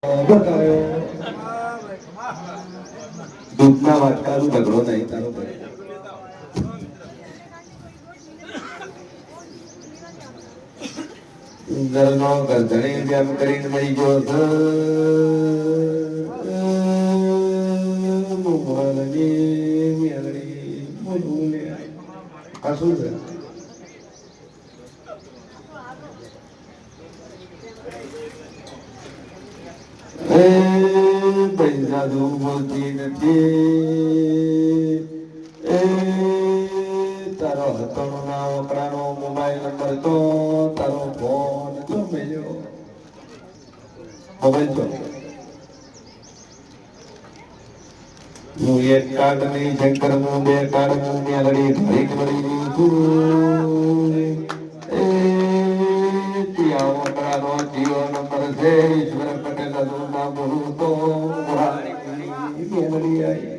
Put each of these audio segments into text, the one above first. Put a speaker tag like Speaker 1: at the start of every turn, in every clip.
Speaker 1: બતાવ્યો દૂધના વાટકાનું ઝઘડો નહીં તારો ઘરનો ગરધણી જેમ કરીને મળી ગયો શું છે પૈસા દઉં બોલતી નથી તારો હતો ના વપરાનો મોબાઈલ નંબર તો તારો ફોન તો મેળ્યો મોબાઈલ તો હું એક કાર્ડ નહીં શંકર હું બે કાર્ડ હું ત્યાં લડી ઘડીક મળી વપરાનો જીઓ નંબર છે ઈશ્વર પટેલ ના બોલું તો મેલડી આવી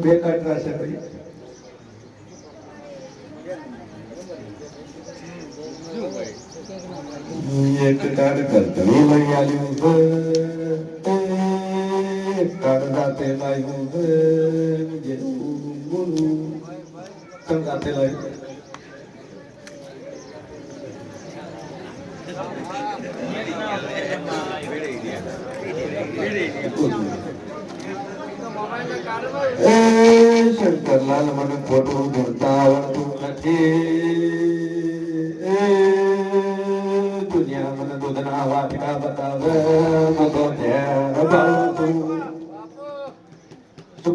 Speaker 1: બે કાર્ડ રાખશે ભાઈ એક કાર્ડ કરતણી લઈ આવ્યું છે એક કાર્ડ સાથે લાવ્યું છે બોલું તમ સાથે લાવ્યું શંકરલાલ મને ખોટું ભણતા આવડતું નથી દુનિયા મને દૂધના વાટકા બતાવે તો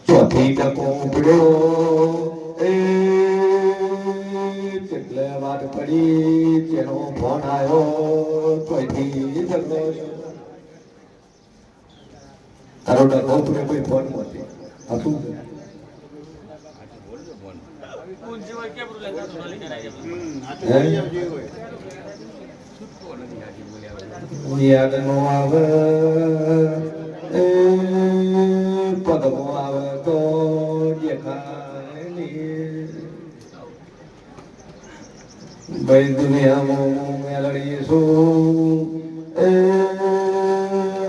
Speaker 1: ચોથી ટકો ઉપડ્યો એટલે વાત પડી તેનો ફોન આવ્યો કોઈથી ઝઘડો તારો ડકો તું કોઈ ફોન નથી હતું યાદ નો આવે પગમો આવે તો દેખાય ભાઈ દુનિયામાં મેળવીએ શું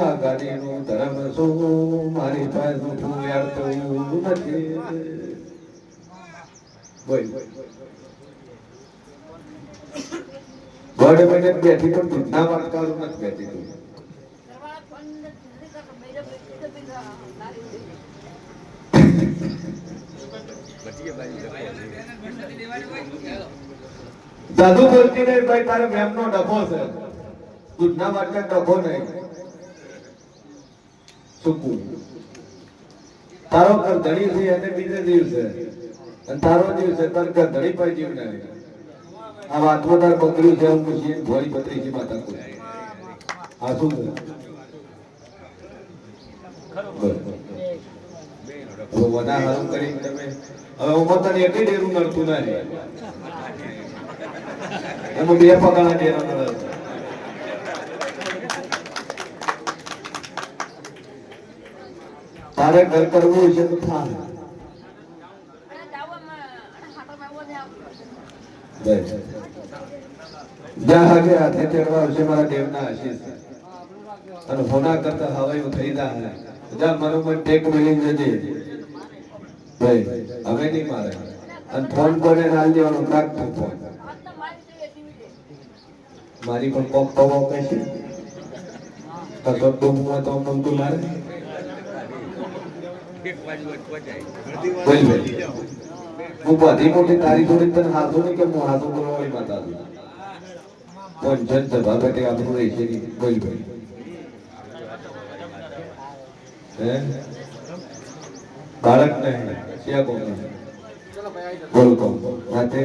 Speaker 1: આ ગાડીનું ધર્મ શું મારી પાસે શું યાર નથી બોલ બડે બડે બેઠી પણ દૂધના વાટકારું નથી બેઠી તું દાદુ બોલતી નહીં ભાઈ તારે મેમનો ડખો છે દૂધના વાટકા ડખો નહીં સુકું તારો ગરધણી છે અને બીજે દિવસે અને તારો દિવસે તાર ગરધણી પર જીવ નહીં આ વાતમાં તાર બકર્યું છે હું પૂછીએ ભોળી પત્રીજી માતા કોઈ આ શું છે બધા હારું કરી તમે હવે હું તને એટલી ડેરું નડતું ના રે એમાં બે પગાના ડેરા નડે તારે ઘર કરવું છે તો થાય જ્યાં હાજર હાથે તેડવા આવશે મારા દેવના આશીષ અને હોના કરતા હવાયું થઈ જાય જ્યાં મનોમન ટેક મિલી જજે ભાઈ હવે નહીં મારે અને ફોન કોને નાલ દેવાનો રાખતું ફોન મારી પણ કોક પવો કહેશે કસો ડૂબમાં તો નમતું મારે બોલ ભાઈ હું બધી મોટી તારી જોડી તને હાથો નહીં કે હું હાથો કરવા વાળી માતા છું પણ જન સભા બેઠે આપણું રહેશે નહીં બોલ ભાઈ બાળક નહીં શિયા કોણ બોલ કોણ માટે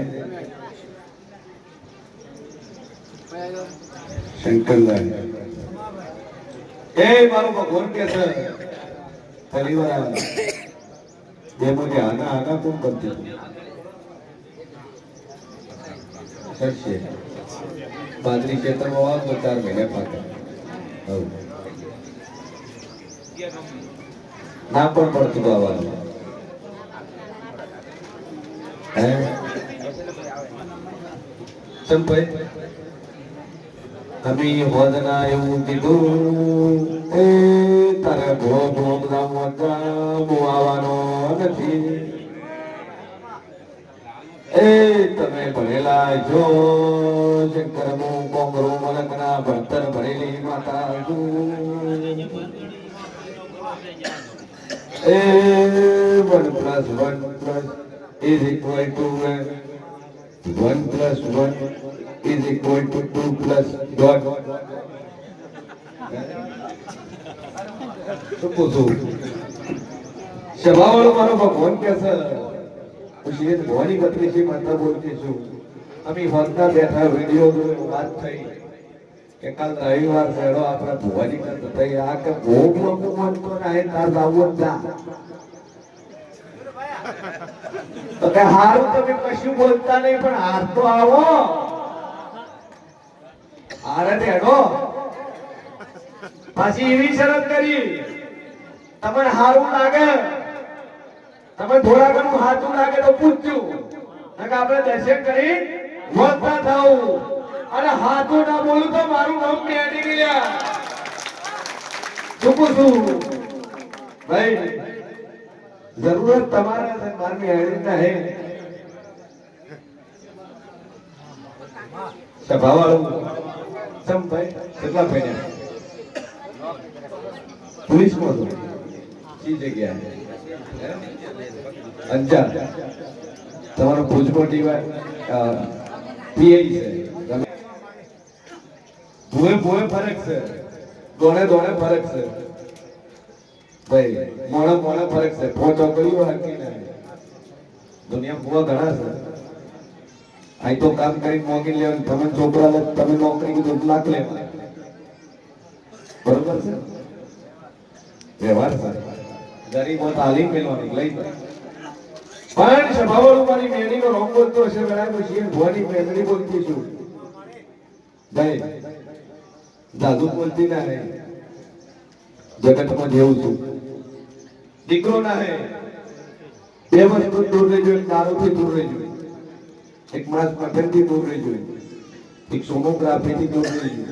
Speaker 1: શંકરલાલ એ મારો ભગવાન કે છે પરિવાર બે મને આના આના કોણ કરતી સચ્ચે બાજરી ખેતરમાં વાવ તો 4 મહિના પાકે ના પણ પડતું આવવાનું સંભાઈ અમે હોદના એવું કીધું એ તારે પ્રોગ્રામ આવવાનો નથી એ તમે ભણેલા જો શંકર કોંગરો મલકના ભણતર ભણેલી માતા એ 1 + 1 is equal to 1 + 1 is equal to 2 plus dot. શું પૂછું સભાવાળો મારો ભગવાન કે છે પછી એ ભવાની બત્રી છે માતા બોલતી છું અમે હોદના બેઠા વિડીયો જોયો વાત થઈ કે કાલ રવિવાર શહેરો આપણા ભુવાની કરતા થઈ આ કે ભોગ લોકો માનતો ના તાર જાવું જ ના તો કે હારું તમે કશું બોલતા નહીં પણ હાર તો આવો હારે હેડો પાછી એવી શરત કરી તમને હારું લાગે તમે થોડા ઘણું હાથું લાગે તો પૂછજો નકે આપણે દર્શન કરી વધતા થાવ અને હાથું ના બોલું તો મારું નામ મેડી ગયા ચૂકું છું ભાઈ જરૂરત તમારા છે મારી મેડી ના હે સભાવાળું સમ ભાઈ કેટલા પૈણા પોલીસ માં કઈ જગ્યા અંજાર તમારો ભુજમાં ટીવાય પીઆઈ છે ભૂએ ફરક છે દોડે ફરક છે ભાઈ મોણે ફરક છે પોચો કર્યો હકી ને દુનિયા ભૂવા ઘણા છે અહીં તો કામ કરી મોગી લેવાનું તમે છોકરા લે તમે નોકરી કીધું લાખ લેવા બરોબર છે વ્યવહાર છે ગરીબો તાલીમ મેળવાની લઈ પણ સભાવાળું મારી મેળીનો રોંગ બોલતો હશે બરાબર છે ભવાની મેળવી બોલતી છું ભાઈ જાદુ બોલતી ના હે જગતમાં જેવું છું દીકરો ના હે બે વસ્તુ દૂર રહેજો દારૂથી દૂર રહેજો એક માસ મટનથી દૂર રહેજો એક સોનોગ્રાફીથી દૂર રહેજો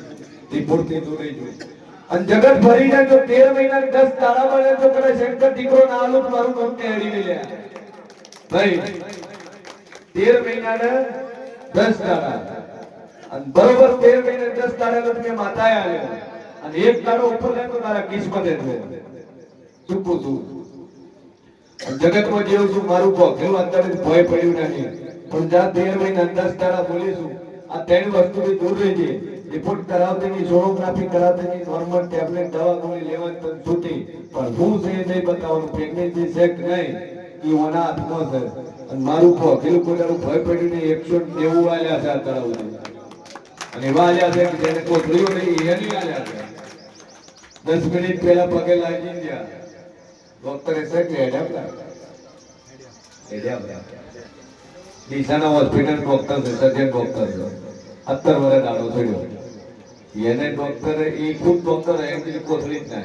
Speaker 1: રિપોર્ટથી દૂર રહેજો અને જગત ભરીને જો 13 મહિના 10 તારા મળે તો કરે શંકર દીકરો ના આલું મારું નામ કેડી ને લે ભાઈ 13 મહિના ને 10 તારા અને બરોબર 13 મહિના 10 તારા લો તમે માતાએ આલ્યો અને એક તારો ઉપર લે તો તારા કિસ્મત છે ચૂપું છું જગતમાં જેવું છું મારું ભોગેલું અંતરે ભય પડ્યું નથી પણ જા 13 મહિના 10 તારા બોલીશું આ ત્રણ વસ્તુથી દૂર રહેજે રિપોર્ટ કરાવતી સોનોગ્રાફી કરાવતી નોર્મલ ટેબ્લેટ દવા ગોળી લેવાની તો છૂટી પણ હું છે નહીં બતાવવાનું પ્રેગ્નન્સી છે કે નહીં એ ઓના હાથમાં છે અને મારું ભોગેલું કોઈનું ભય પડ્યું નહીં 190 આલ્યા છે કરાવવું અને એવા આલ્યા છે કે જેને કોથળીઓ નહીં એની આલ્યા છે 10 મિનિટ પહેલા પગે લાગી ગયા ડોક્ટરે છે કે એડ્યા ડીસાના હોસ્પિટલ ડોક્ટર છે સર્જન ડોક્ટર છે 17 વર્ષ દાડો થયો એને ડોક્ટર એ ખુદ ડોક્ટર એમ કે કોથળી જ ના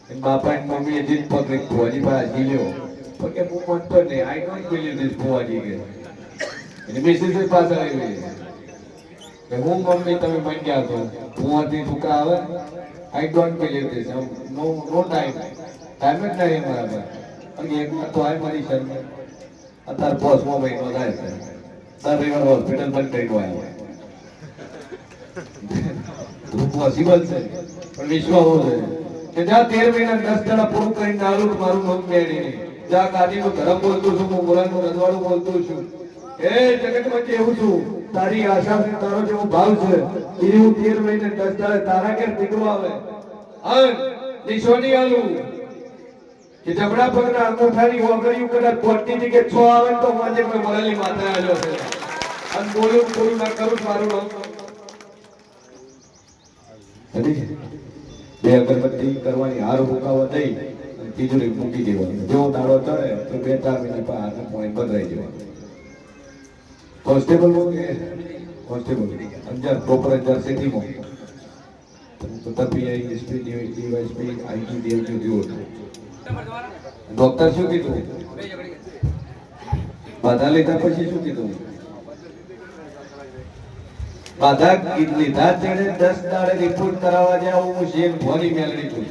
Speaker 1: એમ બાપા અને મમ્મી એ જીત પકડી ફુવાજી પાસે જીલ્યો પણ કે હું મનતો નહીં આઈ ડોન્ટ બિલીવ ધીસ ફુવાજી કે એની મિસિસ પાસે આવી કે હું મમ્મી તમે મન ગયા તો ફુવાજી ટૂંકા આવે I don't believe this no time જ નહીં બરાબર અને એક તો આ મારી શરમ અત્યારે 5મો મહિનો થાય છે દર રવિવાર હોસ્પિટલ બંધ કરી આવ્યો પોસિબલ છે પણ વિશ્વ હોવો જોઈએ કે જ્યાં 13 મહિના 10 દાડા પૂરું કરીને આલું મારું નામ મેળી નહીં જ્યાં કાદીનું ધર્મ બોલતું છું હું મોરાનું રજવાડું બોલતું છું એ જગતમાં એવું છું તારી આશા છે તારો જેવો ભાવ છે એ હું 13 મહિને 10 દાડા તારા ઘેર દીકરો આવે અન નિશોની આલું કે જબડા પગના અંગૂઠાની ઓગળ્યું કદાચ કોટની જગ્યાએ 6 આવે તો માજે કોઈ મરાલી માતા આવ્યો છે અને બોલું ના કરું મારું નામ બે અગરબત્તી કરવાની હાર મુકાવા દઈ અને તિજોરી મૂકી દેવાની જો દાડો ચડે તો 2-4 મિનિટ પર હાથને પોઈન્ટ બદલાઈ જવાનું constable constable Anjar proper Anjar સિટીમાં તો તપીઆઈ એસપી ડીવાયએસપી આઈજી ડીએમજી જેવો ડોક્ટર શું કીધું બાધા લીધા પછી શું કીધું બાધા લીધા તેને 10 દાડે રિપોર્ટ કરાવવા જાય હું શેર ભોની મેલડી છું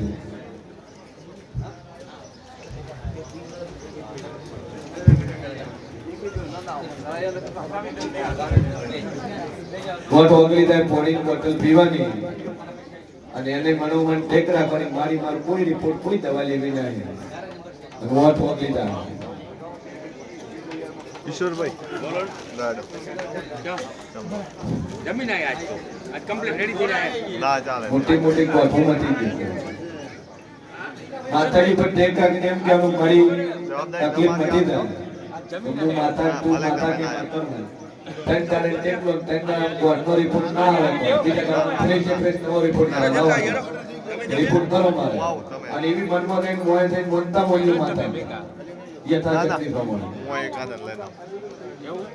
Speaker 1: ગોઠ ઓગળી જાય પાણીની બોટલ પીવાની અને એને મનોમન ટેક રાખવાની મારી મારું કોઈ રિપોર્ટ કોઈ દવા લેવી નહીં ગોઠ ઓગળી જાય
Speaker 2: કિશોરભાઈ બોલો લાડો જમીન આય આજ કમ્પ્લીટ રેડી થઈ જાય ના ચાલે
Speaker 1: મોટી મોટી ગોઠો મટી ગઈ માતાજી પર ટેક રાખીને એમ કે આનું મારી તકલીફ મટી જાય તું માતા કે માતા તન ચાલે ટેક લો તન ગોઠનો રિપોર્ટ ના આવે બીજા ફ્રેશ ફ્રેશ નો રિપોર્ટ ના આવે રિપોર્ટ કરો મારે અને એવી મનમાં કઈ મોય થઈને બોલતા બોલ્યું માતા યથાશક્તિ પ્રમાણે
Speaker 2: હું એક આદન લઈને એવું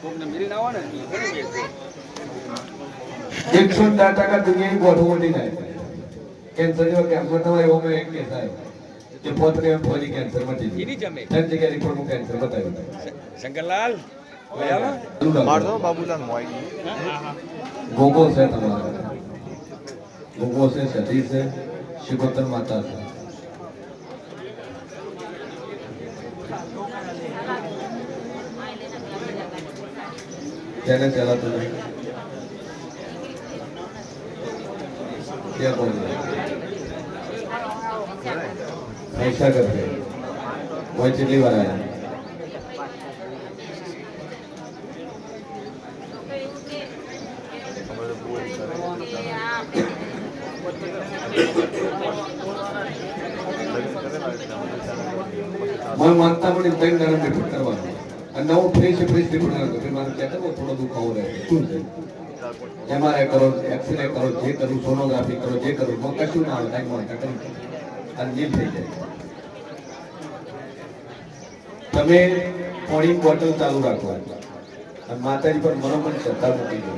Speaker 2: કોકને મિલી ના આવે ને
Speaker 1: 110% દુનિયાની ગોઠો મટી જાય કેન્સર જેવો કેન્સર તમારે ઓમે એક કે થાય કે પોતને ફોજી કેન્સર મટી જાય એની જમે તન જગ્યા રિપોર્ટ માં કેન્સર બતાવ્યું
Speaker 2: શંકરલાલ મારતો બાબુલાલ મોઈ
Speaker 1: ગોગો છે તમારો ગોગો છે સતી છે શિકોતર માતા છે તેને ચલાતું નહીં क्या बोल रहे ऐसा करते वही चिल्ली वाला है मैं मानता हूँ इन टाइम गरम रिपोर्ट करवाना और ना वो फ्रेश रिपोर्ट करवाना फिर मारे क्या था वो थोड़ा दुखाव रहे क्यों से एमआरआई करो एक्सरे करो जे करो सोनोग्राफी करो जे करो वो कशु ना આવે ટાઈમ માં કટન અનજીલ થઈ જાય તમે પોણી બોટલ ચાલુ રાખો અને માતાજી પર મનોમન શ્રદ્ધા મૂકી દો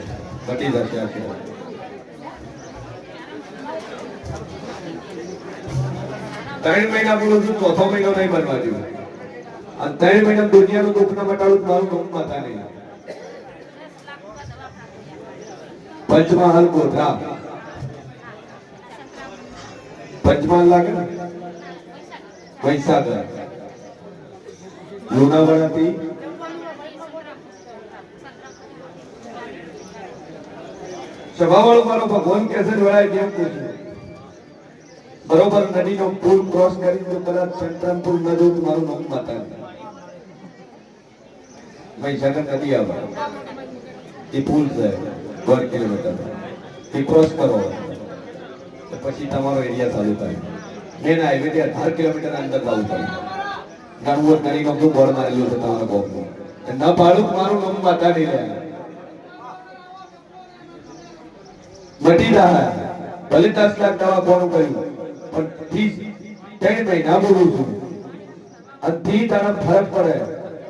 Speaker 1: બટી જશે આશીર્વાદ 3 મહિના બોલું છું ચોથો મહિનો નહીં બનવા દઉં અને 3 મહિના દુનિયાનું દુઃખ ના મટાડું મારું દુઃખ માતા નહીં पंचमहल गोधरा पंचमहल लागे वैसागर लोनावाड़ा थी सभावाळो मारो भगवान कैसे वळाय કેમ પૂછું બરોબર નદીનો પુલ ક્રોસ કરી તો કદાચ સંતરામપુર ન જો મારું નામ માતા વૈસાગર નદી આવે એ પુલ છે 1 કિલોમીટર એ ક્રોસ કરો તો પછી તમારો એરિયા ચાલુ થાય મેન હાઈવે થી 18 કિલોમીટર અંદર ચાલુ થાય ગામવર કરી ગમ તો બોર્ડ મારેલું છે તમારા ગામનું ન પાડું મારું નામ માતા નહીં રહે મટી જાય ભલે 10 લાખ દવા કોનું કર્યું પણ 3 મહિના બોલું છું અધી તારા ફરક પડે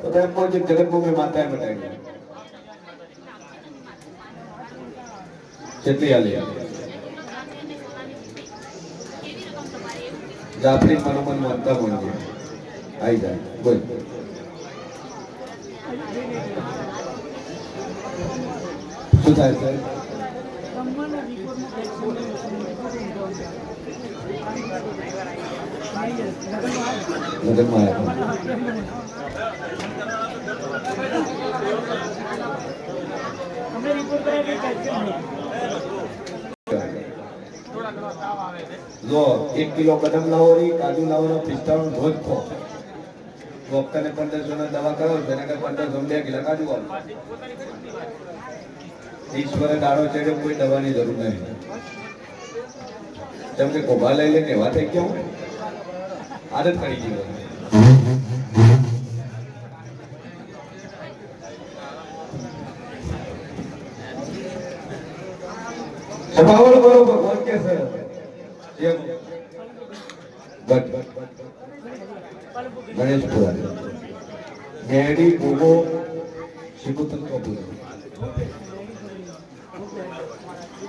Speaker 1: તો તેમ કોઈ જગતમાં મેં માતાએ બતાવી કેટલી આલી જાફરી મનોમન માનતા બનજે આવી જાય બોલ શું થાય છે લગનમાં लो 1 કિલો બદામ લાવો રી કાજુ લાવો પિસ્તાળો રોજ ખો ડોક્ટર ને 1500 ના દવા કરો તેના કે 1500 2 કિલો કાજુ આવો ઈશ્વરે દાડો ચડે કોઈ દવાની જરૂર નહીં જેમ કે કોબા લઈ લે કેવા થઈ કેવું આદત પડી ગઈ સભાવળ બરો ભગવાન કે છે જેમ ગણેશ પુરાણી મેડી ગોગો શિકોતર કપૂર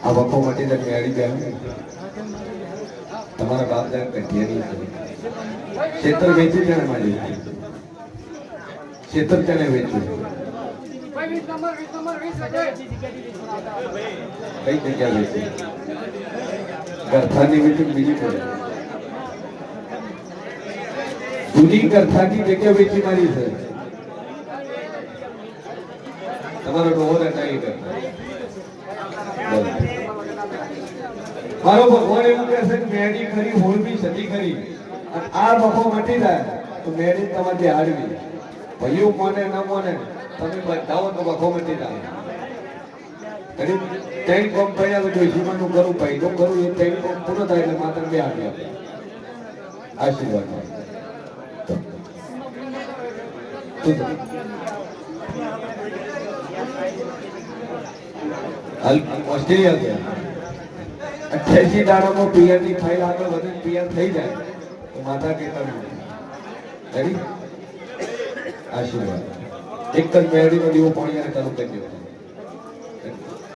Speaker 1: આ વખો માટે જ મેડી બેન તમારા બાપ દાદા કઢિયાની છે ક્ષેત્ર વેચી જાણે મારી ક્ષેત્ર ચાલે વેચ્યું કઈ જગ્યા વેચી ગરથાની વેચી બીજી કોઈ જૂની ગરથાની જગ્યા વેચી મારી છે તમારો ડોહર હટાવી કરતા મારો ભગવાન એવું કહે છે કે મેડી ખરી હોળવી સતી ખરી અને આ બફો મટી જાય તો મેડી તમારી હાડવી ભાઈઓ મોને ન મોને તમે બતાવો તો બફો મટી જાય ઘણી ત્રણ કોમ થયા તો જોઈશીમાનું કરું ભાઈનું કરું એ ત્રણ કોમ પૂરો થાય એટલે માત્ર બે હાડી આપે આશીર્વાદ હાલ ઓસ્ટ્રેલિયા ગયા 88 દાડામાં પીઆર ની ફાઇલ આગળ વધે પીઆર થઈ જાય તો માતા કહેતા નથી આશીર્વાદ એક જ મેળવીનો દીવો પાણી ચાલુ કરી દો